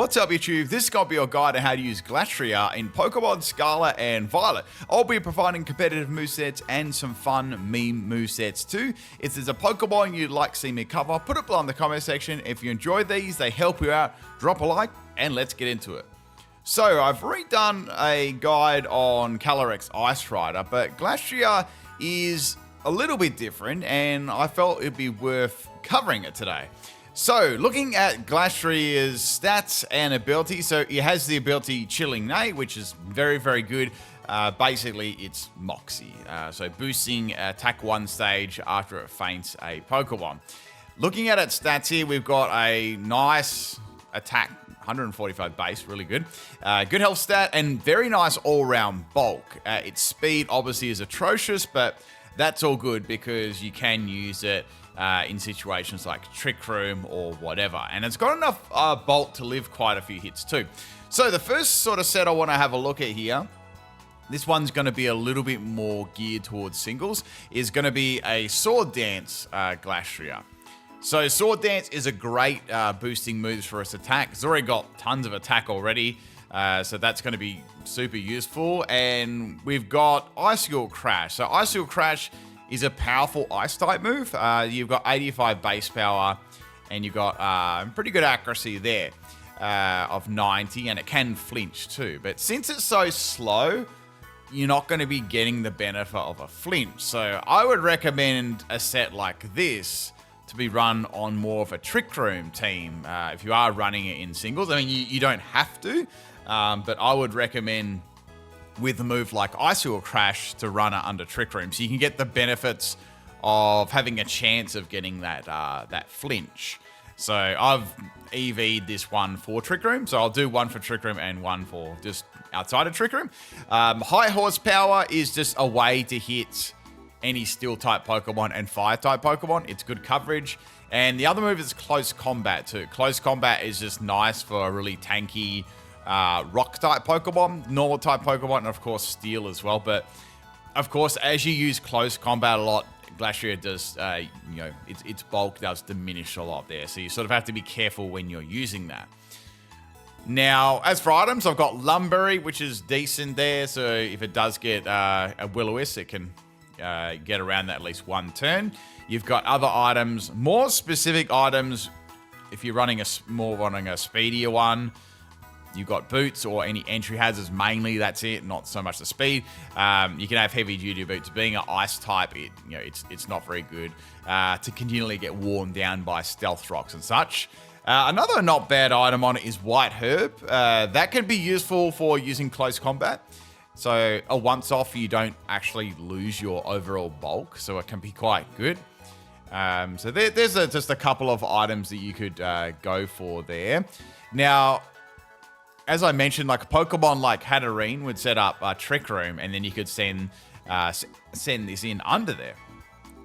What's up YouTube? This is going to be your guide on how to use Glastrier in Pokemon Scarlet and Violet. I'll be providing competitive movesets and some fun meme movesets too. If there's a Pokemon you'd like to see me cover, put it below in the comment section. If you enjoy these, they help you out, drop a like and let's get into it. So I've redone a guide on Calyrex-Ice Rider, but Glastrier is a little bit different and I felt it'd be worth covering it today. So, looking at Glastrier's stats and ability, so it has the ability Chilling Neigh, which is very, very good. Basically, it's Moxie, so boosting attack 1 stage after it faints a Pokemon. Looking at its stats here, we've got a nice attack, 145 base, really good. Good health stat, and very nice all-round bulk. Its speed, obviously, is atrocious, but that's all good because you can use it in situations like Trick Room or whatever. And it's got enough bulk to live quite a few hits too. So the first sort of set I want to have a look at here, this one's going to be a little bit more geared towards singles, is going to be a Sword Dance Glastrier. So Sword Dance is a great boosting move for its attack. It's already got tons of attack already. So that's going to be super useful. And we've got Icicle Crash. So Icicle Crash is a powerful ice type move. You've got 85 base power and you've got pretty good accuracy there of 90, and it can flinch too. But since it's so slow, you're not going to be getting the benefit of a flinch. So I would recommend a set like this to be run on more of a Trick Room team if you are running it in singles. I mean, you don't have to, but I would recommend with a move like Icicle Crash to run it under Trick Room, so you can get the benefits of having a chance of getting that flinch. So I've EV'd this one for Trick Room, so I'll do one for Trick Room and one for just outside of Trick Room. High horsepower is just a way to hit any steel type Pokemon and fire type Pokemon. It's good coverage. And the other move is Close Combat too. Close Combat is just nice for a really tanky rock type Pokemon, normal type Pokemon, and of course steel as well. But of course, as you use Close Combat a lot, Glastrier does, its bulk does diminish a lot there. So you sort of have to be careful when you're using that. Now, as for items, I've got Lumberry, which is decent there. So if it does get a Will-O-Wisp, it can get around that at least one turn. You've got other items, more specific items. If you're running a speedier one, you've got boots or any entry hazards. Mainly, that's it. Not so much the speed. You can have heavy duty boots. Being an ice type, it's not very good to continually get worn down by stealth rocks and such. Another not bad item on it is White Herb. That can be useful for using close combat. So a once off, you don't actually lose your overall bulk, so it can be quite good. So there's just a couple of items that you could go for there. Now, as I mentioned, like a Pokemon like Hatterene would set up a Trick Room, and then you could send this in under there.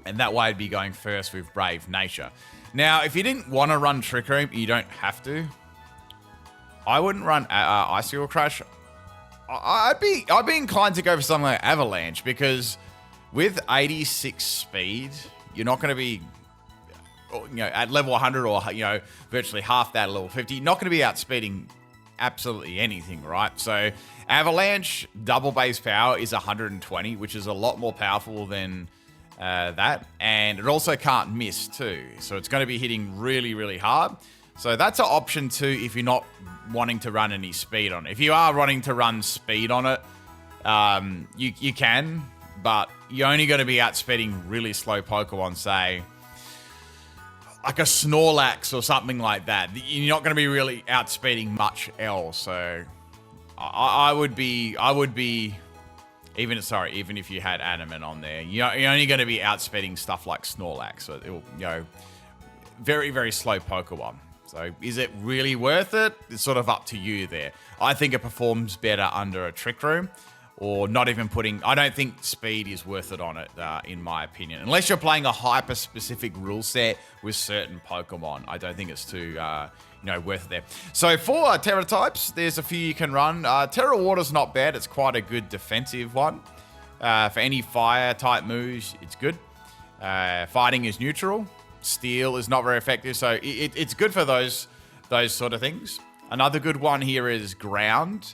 And that way it'd be going first with Brave Nature. Now, if you didn't want to run Trick Room, you don't have to. I wouldn't run Icicle Crash. I'd be inclined to go for something like Avalanche, because with 86 speed, you're not going to be, at level 100 or, virtually half that at level 50. You're not going to be outspeeding absolutely anything, right? So Avalanche double base power is 120, which is a lot more powerful than that, and it also can't miss too, so it's going to be hitting really, really hard. So that's an option too if you're not wanting to run any speed on it. If you are wanting to run speed on it, you can, but you're only going to be outspeeding really slow Pokemon, say like a Snorlax or something like that. You're not going to be really outspeeding much else. So I would be even if you had Adamant on there, you're only going to be outspeeding stuff like Snorlax. So it'll, very, very slow Pokemon. So is it really worth it? It's sort of up to you there. I think it performs better under a Trick Room, or not even putting. I don't think speed is worth it on it, in my opinion. Unless you're playing a hyper-specific rule set with certain Pokemon, I don't think it's too, worth it there. So for Tera types, there's a few you can run. Tera Water's not bad. It's quite a good defensive one. For any fire type moves, it's good. Fighting is neutral. Steel is not very effective, so it's good for those sort of things. Another good one here is ground.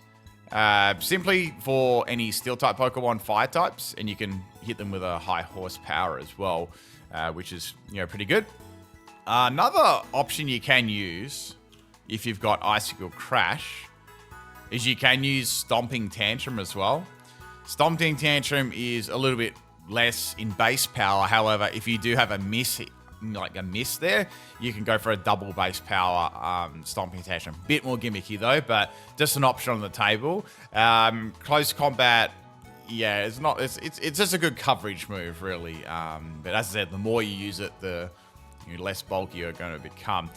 Simply for any steel type Pokemon, fire types, and you can hit them with a high horsepower as well, which is, you know, pretty good. Another option you can use if you've got Icicle Crash is you can use Stomping Tantrum as well. Stomping Tantrum is a little bit less in base power. However, if you do have a miss, like a miss there, you can go for a double base power Stomping Tantrum. Bit more gimmicky though, but just an option on the table. Close combat, yeah, it's not. It's just a good coverage move, really. But as I said, the more you use it, the less bulky you're going to become.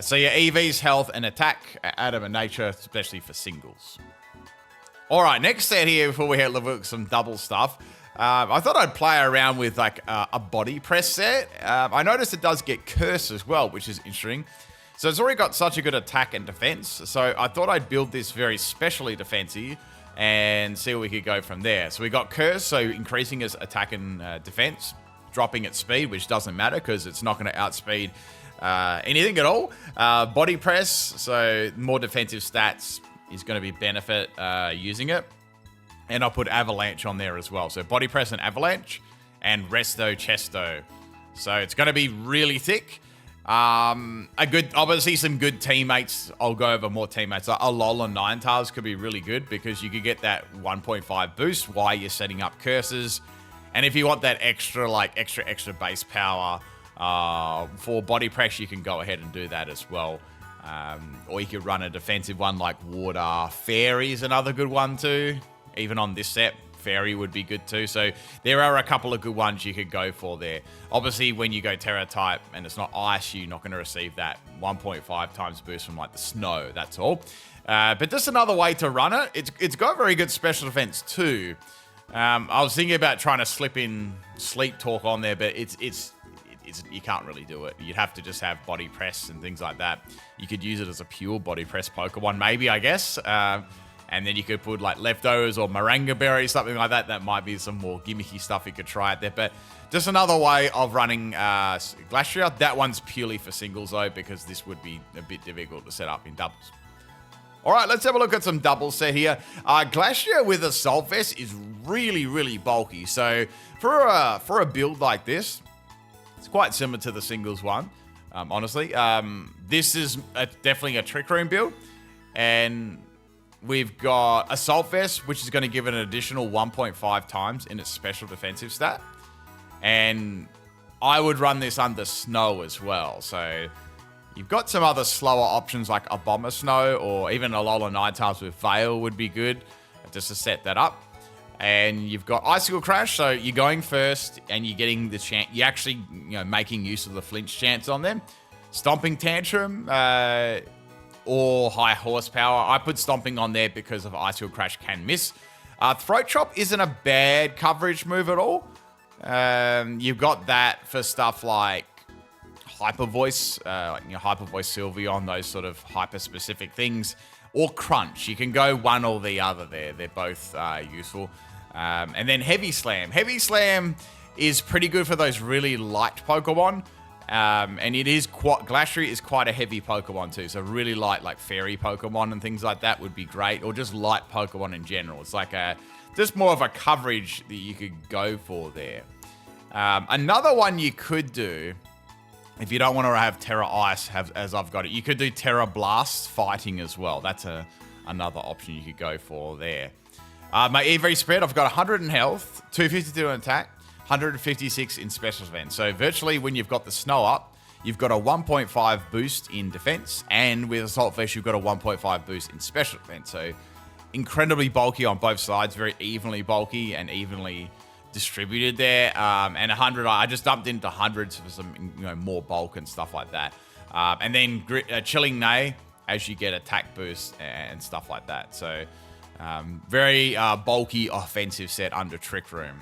So your EV's health and attack, Adamant Nature, especially for singles. All right, next set here before we look at some double stuff. I thought I'd play around with like a body press set. I noticed it does get curse as well, which is interesting. So it's already got such a good attack and defense. So I thought I'd build this very specially defensive and see what we could go from there. So we got curse, so increasing its attack and defense, dropping its speed, which doesn't matter because it's not going to outspeed anything at all. Body press, so more defensive stats is going to be benefit using it. And I'll put Avalanche on there as well. So Body Press and Avalanche and Resto Chesto. So it's going to be really thick. Obviously some good teammates. I'll go over more teammates. A Alolan Ninetales could be really good because you could get that 1.5 boost while you're setting up curses. And if you want that extra base power for Body Press, you can go ahead and do that as well. Or you could run a defensive one like Water. Fairy is another good one too. Even on this set, Fairy would be good too. So there are a couple of good ones you could go for there. Obviously, when you go Tera type and it's not Ice, you're not going to receive that 1.5 times boost from like the Snow. That's all. But just another way to run it. It's got very good special defense too. I was thinking about trying to slip in Sleep Talk on there, but it's you can't really do it. You'd have to just have Body Press and things like that. You could use it as a pure Body Press Pokemon, maybe, I guess. And then you could put like Leftovers or Moringa Berry, something like that. That might be some more gimmicky stuff you could try out there. But just another way of running Glastrier. That one's purely for singles though, because this would be a bit difficult to set up in doubles. All right, let's have a look at some doubles set here. Glastrier with Assault Vest is really, really bulky. So for a build like this, it's quite similar to the singles one, honestly. This is definitely a Trick Room build. And we've got Assault Vest, which is going to give it an additional 1.5 times in its special defensive stat. And I would run this under Snow as well. So you've got some other slower options like a Bomber Snow or even a Alolan Ninetales with Veil would be good just to set that up. And you've got Icicle Crash, so you're going first and you're getting the chance. You're actually making use of the flinch chance on them. Stomping Tantrum, or high horsepower. I put Stomping on there because of Icicle Crash can miss. Throat Chop isn't a bad coverage move at all. You've got that for stuff like Hyper Voice, Hyper Voice Sylveon, those sort of hyper-specific things. Or Crunch. You can go one or the other there. They're both useful. And then Heavy Slam. Heavy Slam is pretty good for those really light Pokemon. And it is Glastrier is quite a heavy Pokemon too, so really light like fairy Pokemon and things like that would be great, or just light Pokemon in general. It's like just more of a coverage that you could go for there. Another one you could do, if you don't want to have Tera Ice, as I've got it, you could do Tera Blast Fighting as well. That's another option you could go for there. My EV spread, I've got 100 in health, 252 in attack, 156 in special defense. So virtually when you've got the Snow up, you've got a 1.5 boost in defense, and with Assault Vest, you've got a 1.5 boost in special defense. So incredibly bulky on both sides, very evenly bulky and evenly distributed there. And 100, I just dumped into hundreds for some more bulk and stuff like that. And then Chilling Neigh as you get attack boost and stuff like that. So very bulky offensive set under Trick Room.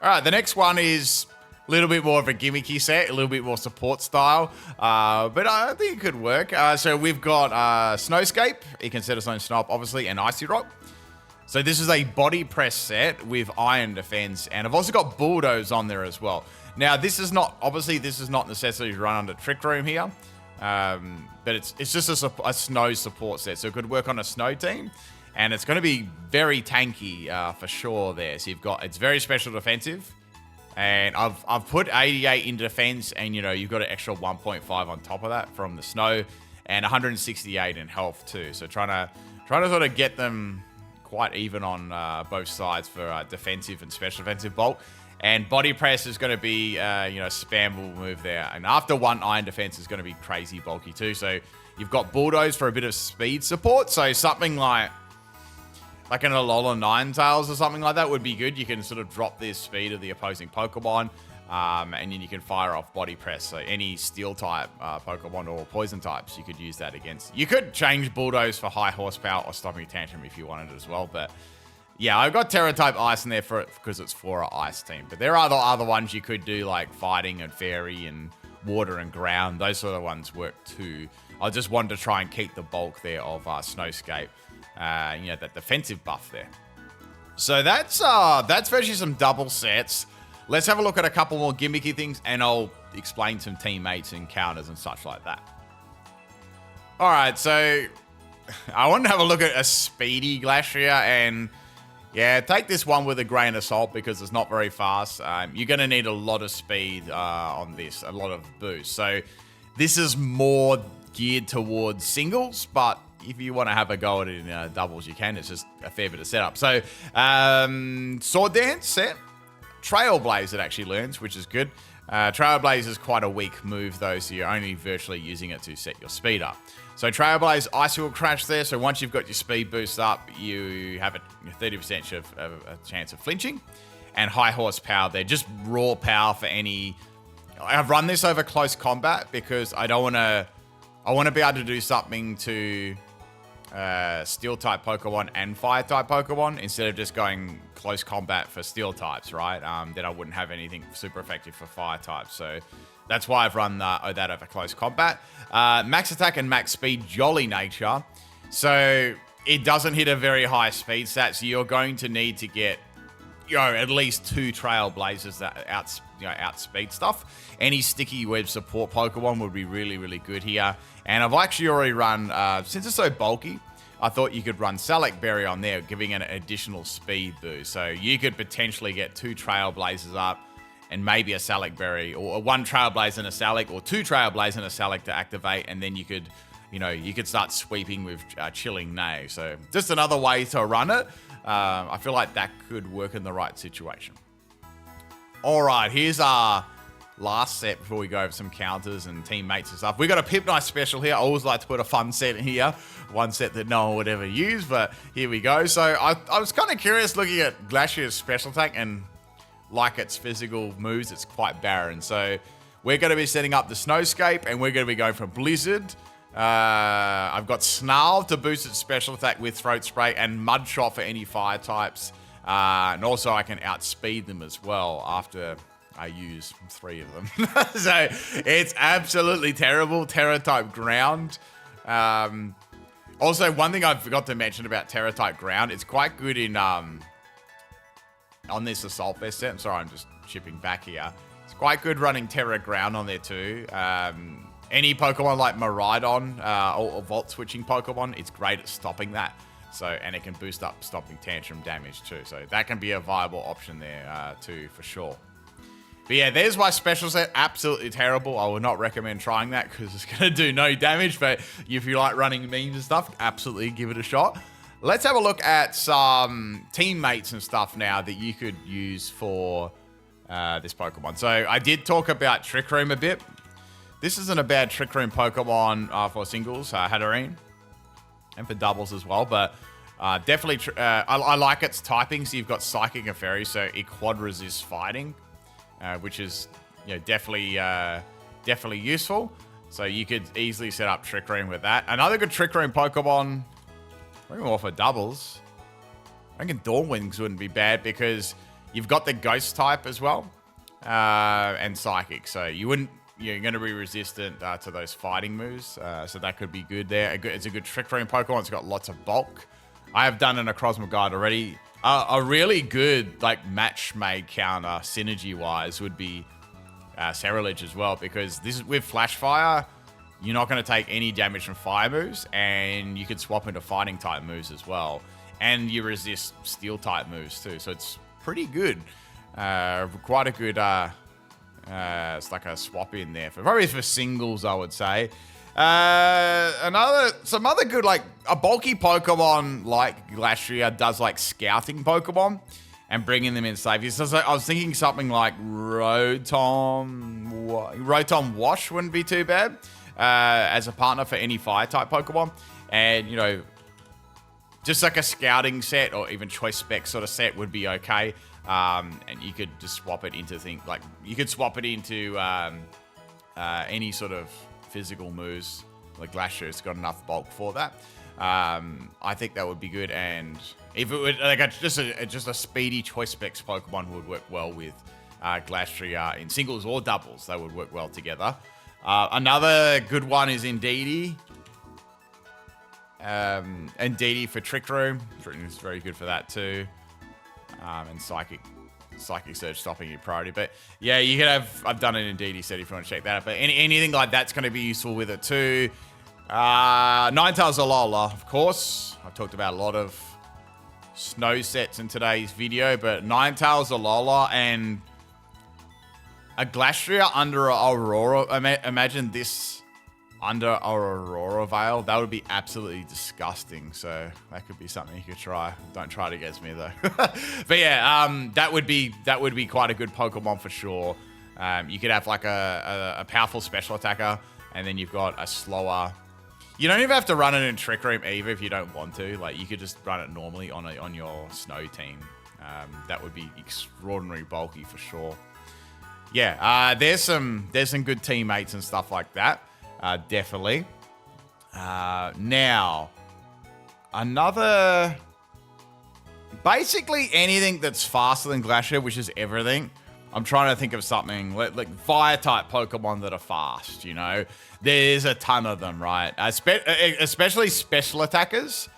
All right, the next one is a little bit more of a gimmicky set, a little bit more support style, but I think it could work. So we've got Snowscape, you can set its own snow up, obviously, and Icy Rock. So this is a body press set with Iron Defense, and I've also got Bulldoze on there as well. Now, this is not necessarily run under Trick Room here. But it's just a snow support set, so it could work on a snow team. And it's going to be very tanky for sure there. So it's very special defensive. And I've put 88 in defense, and you've got an extra 1.5 on top of that from the snow, and 168 in health too. So trying to sort of get them quite even on both sides for defensive and special defensive bulk. And body press is going to be spammable move there. And after 1 iron defense is going to be crazy bulky too. So you've got bulldoze for a bit of speed support. So something like an Alola Ninetales or something like that would be good. You can sort of drop the speed of the opposing Pokemon, and then you can fire off body press. So any steel type Pokemon or poison types, you could use that against. You could change bulldoze for high horsepower or stopping tantrum if you wanted as well. But yeah, I've got Tera type ice in there because it's for an ice team. But there are the other ones you could do, like fighting and fairy and water and ground. Those sort of ones work too. I just wanted to try and keep the bulk there of Snowscape. That defensive buff there. So that's virtually some double sets. Let's have a look at a couple more gimmicky things, and I'll explain some teammates and counters and such like that. All right, so I want to have a look at a Speedy Glastrier, and yeah, take this one with a grain of salt because it's not very fast. You're going to need a lot of speed on this, a lot of boost. So this is more geared towards singles, but if you want to have a go at it in doubles, you can. It's just a fair bit of setup. So, Sword Dance set. Trailblaze it actually learns, which is good. Trailblaze is quite a weak move, though, so you're only virtually using it to set your speed up. So Trailblaze, Icicle Crash there. So once you've got your speed boost up, you have a 30% of a chance of flinching. And high horsepower there. Just raw power for any... I've run this over close combat because I want to be able to do something to steel type Pokemon and fire type Pokemon instead of just going close combat for steel types, right? Then I wouldn't have anything super effective for fire types. So that's why I've run that over close combat. Max attack and max speed, Jolly Nature. So it doesn't hit a very high speed stat, so you're going to need to get at least 2 Trailblazers that outspeed stuff. Any sticky web support Pokemon would be really, really good here. And I've actually already run, since it's so bulky, I thought you could run Salak Berry on there, giving an additional speed boost. So you could potentially get 2 Trailblazers up and maybe a Salak Berry, or 1 Trailblazer and a Salak, or 2 Trailblazers and a Salak to activate, and then you could, you could start sweeping with Chilling Neigh. So just another way to run it. I feel like that could work in the right situation. All right, here's our last set before we go over some counters and teammates and stuff. We got a PIMPNITE special here. I always like to put a fun set in here. One set that no one would ever use, but here we go. So I was kind of curious looking at Glastrier's special attack, and like its physical moves, it's quite barren. So we're going to be setting up the Snowscape, and we're going to be going for Blizzard. I've got Snarl to boost its special attack with Throat Spray, and Mudshot for any fire types. And also I can outspeed them as well after I use 3 of them. So it's absolutely terrible. Tera type ground. Also, one thing I forgot to mention about Tera type ground, it's quite good in on this Assault Vest set. I'm sorry, I'm just chipping back here. It's quite good running Tera ground on there too. Any Pokemon like Miraidon or Volt switching Pokemon, it's great at stopping that. So, and it can boost up stopping tantrum damage too. So that can be a viable option there too, for sure. But yeah, there's my special set. Absolutely terrible. I would not recommend trying that because it's going to do no damage. But if you like running memes and stuff, absolutely give it a shot. Let's have a look at some teammates and stuff now that you could use for this Pokemon. So I did talk about Trick Room a bit. This isn't a bad Trick Room Pokemon for singles, Hatterene, and for doubles as well. But definitely, I like its typing. So you've got Psychic and Fairy, so it quad resists fighting, which is definitely useful. So you could easily set up Trick Room with that. Another good Trick Room Pokemon, maybe more for doubles. I think Dawn Wings wouldn't be bad because you've got the Ghost type as well, and Psychic. So you're going to be resistant to those fighting moves. So that could be good there. It's a good Trick Room Pokemon. It's got lots of bulk. I have done an Necrozma Guide already. A really good match made counter synergy wise would be Cerulege as well, because this is with Flash Fire. you're not going to take any damage from fire moves, and you can swap into fighting type moves as well. And you resist steel type moves too, so it's pretty good. Quite a good, it's like a swap in there, probably for singles, I would say. Some other good, like a bulky Pokemon like Glastrier does like scouting Pokemon and bringing them in safely. So I was thinking something like Rotom Wash wouldn't be too bad as a partner for any fire type Pokemon. And, you know, just like a scouting set or even choice spec sort of set would be okay. And you could just swap it into things like you could swap it into any sort of physical moves. Like Glacier's got enough bulk for that. I think that would be good. And if it would like just a speedy choice specs Pokemon would work well with Glastrier in singles or doubles. They would work well together. Another good one is Indeedee. Indeedee for Trick Room. It's very good for that too. And Psychic Surge stopping your priority. But yeah, you could have, I've done an Indeedee set if you want to check that out. But anything like that's going to be useful with it too. Ninetales Alola, of course. I've talked about a lot of snow sets in today's video, but Ninetales Alola and a Glastrier under Aurora. Imagine this under Aurora Veil. That would be absolutely disgusting. So that could be something you could try. Don't try it against me though. But yeah, that would be quite a good Pokemon for sure. You could have like a powerful special attacker, and then you've got a slower. You don't even have to run it in Trick Room either if you don't want to. Like you could just run it normally on your snow team. That would be extraordinary bulky for sure. Yeah, there's some good teammates and stuff like that. Definitely. Now, basically anything that's faster than Glastrier, which is everything. I'm trying to think of something like fire type Pokemon that are fast, you know. There's a ton of them, right? Especially special attackers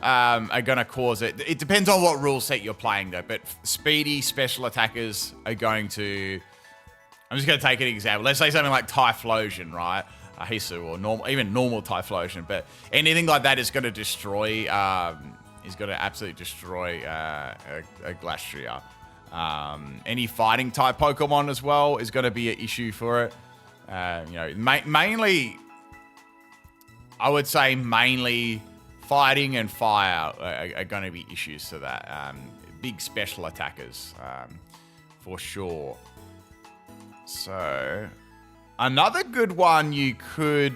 are going to cause it. It depends on what rule set you're playing though, but speedy special attackers are going to... I'm just going to take an example. Let's say something like Typhlosion, right? Hisu or even normal Typhlosion, but anything like that is going to destroy, is going to absolutely destroy a Glastrier. Any fighting type Pokemon as well is going to be an issue for it. You know, mainly, I would say mainly fighting and fire are going to be issues to that. Big special attackers, for sure. So, another good one you could,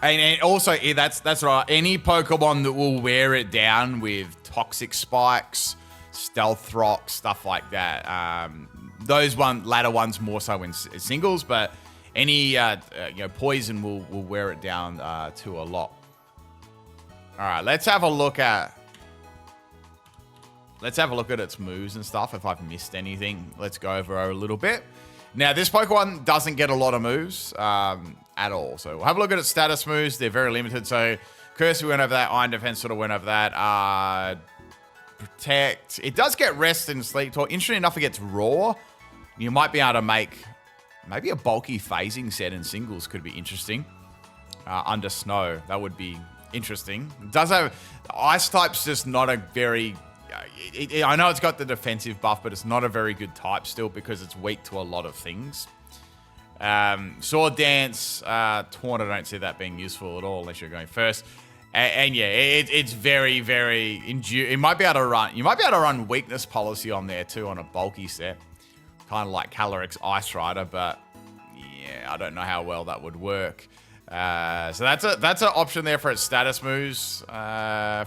and also that's right. Any Pokemon that will wear it down with Toxic Spikes, Stealth Rock, stuff like that. Those latter ones more so in singles, but any Poison will wear it down to a lot. All right, let's have a look at its moves and stuff. If I've missed anything, let's go over a little bit. Now, this Pokemon doesn't get a lot of moves at all. So we'll have a look at its status moves. They're very limited. So Curse, we went over that. Iron Defense sort of went over that. Protect. It does get Rest and Sleep Talk. Interesting enough, it gets Roar. You might be able to make maybe a bulky phasing set in singles could be interesting. Under Snow. That would be interesting. It does have... Ice type's just not a very... I know it's got the defensive buff, but it's not a very good type still because it's weak to a lot of things. Sword Dance, Taunt, I don't see that being useful at all unless you're going first. And yeah, it's very, very... It might be able to run... You might be able to run Weakness Policy on there too on a bulky set. Kind of like Calyrex-Ice Rider, but yeah, I don't know how well that would work. So that's an option there for its status moves.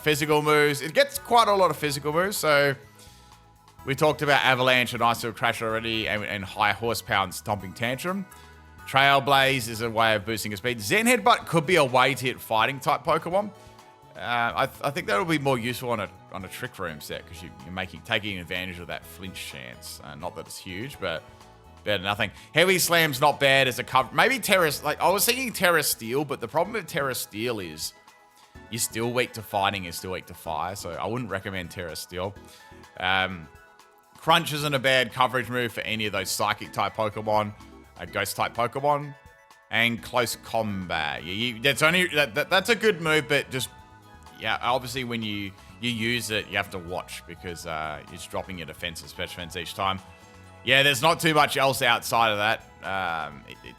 Physical moves. It gets quite a lot of physical moves. So we talked about Avalanche and Ice Crash already, and High Horsepower and Stomping Tantrum. Trailblaze is a way of boosting its speed. Zen Headbutt could be a way to hit fighting type Pokemon. I think that'll be more useful on a Trick Room set because you're taking advantage of that flinch chance. Not that it's huge, but better than nothing. Heavy Slam's not bad as a cover. Maybe Terra... Like, I was thinking Terra Steel, but the problem with Terra Steel is you're still weak to fighting, you're still weak to fire, so I wouldn't recommend Terra Steel. Crunch isn't a bad coverage move for any of those Psychic-type Pokemon, Ghost-type Pokemon. and close combat. That's a good move, but just, yeah, obviously when you use it, you have to watch because it's dropping your defense and special defense each time. Yeah, there's not too much else outside of that.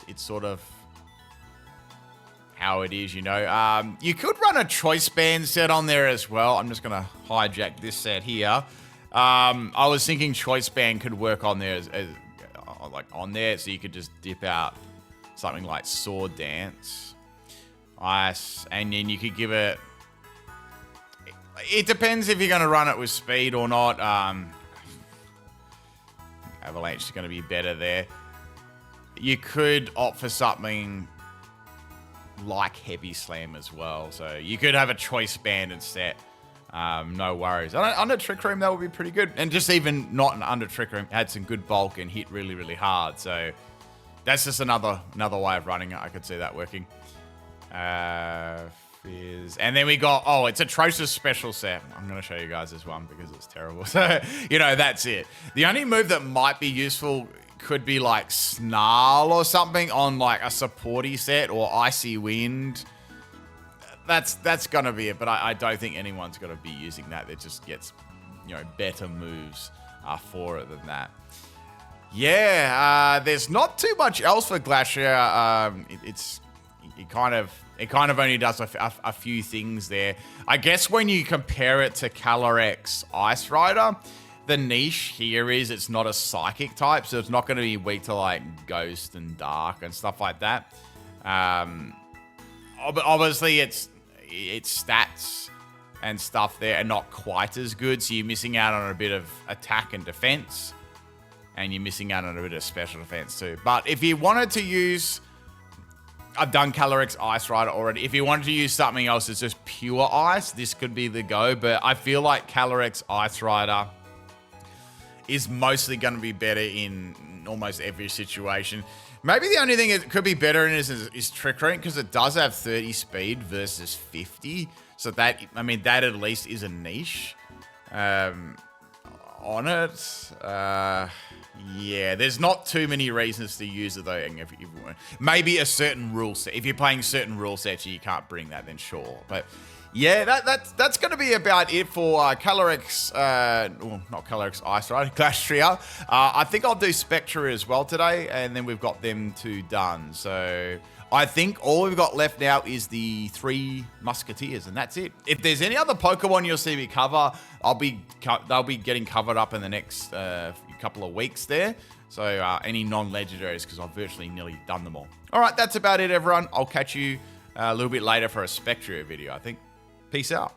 It's sort of how it is, you know. You could run a choice band set on there as well. I'm just going to hijack this set here. I was thinking choice band could work on there like on there, so you could just dip out something like sword dance, ice, and then you could give it. It depends if you're going to run it with speed or not. Avalanche is going to be better there. You could opt for something like Heavy Slam as well. So you could have a choice band and set. No worries. Under Trick Room, that would be pretty good. And just even not under Trick Room, had some good bulk and hit really, really hard. So that's just another way of running it. I could see that working. And then we got, it's Atrocious special set. I'm going to show you guys this one because it's terrible. So, you know, that's it. The only move that might be useful could be like Snarl or something on like a supporty set or Icy Wind. That's going to be it, but I don't think anyone's going to be using that. It just gets, you know, better moves for it than that. Yeah, there's not too much else for Glastrier. It kind of only does a few things there. I guess when you compare it to Calyrex-Ice Rider, the niche here is it's not a psychic type, so it's not going to be weak to like Ghost and Dark and stuff like that. Obviously, its stats and stuff there are not quite as good, so you're missing out on a bit of attack and defense, and you're missing out on a bit of special defense too. But if you wanted to use... I've done Calyrex-Ice Rider already. If you wanted to use something else that's just pure ice, this could be the go. But I feel like Calyrex-Ice Rider is mostly going to be better in almost every situation. Maybe the only thing it could be better in is Trick Room, because it does have 30 speed versus 50. So that, I mean, that at least is a niche on it. Yeah, there's not too many reasons to use it though. Maybe a certain rule set. If you're playing certain rule sets and you can't bring that, then sure. But yeah, that's going to be about it for Calyrex, not Calyrex-Ice Rider, Glastrier. I think I'll do Spectra as well today, and then we've got them two done. So I think all we've got left now is the 3 Musketeers, and that's it. If there's any other Pokemon you'll see me cover, they'll be getting covered up in the next couple of weeks there. So any non-legendaries, because I've virtually nearly done them all. All right, that's about it, everyone. I'll catch you a little bit later for a Spectra video, I think. Peace out.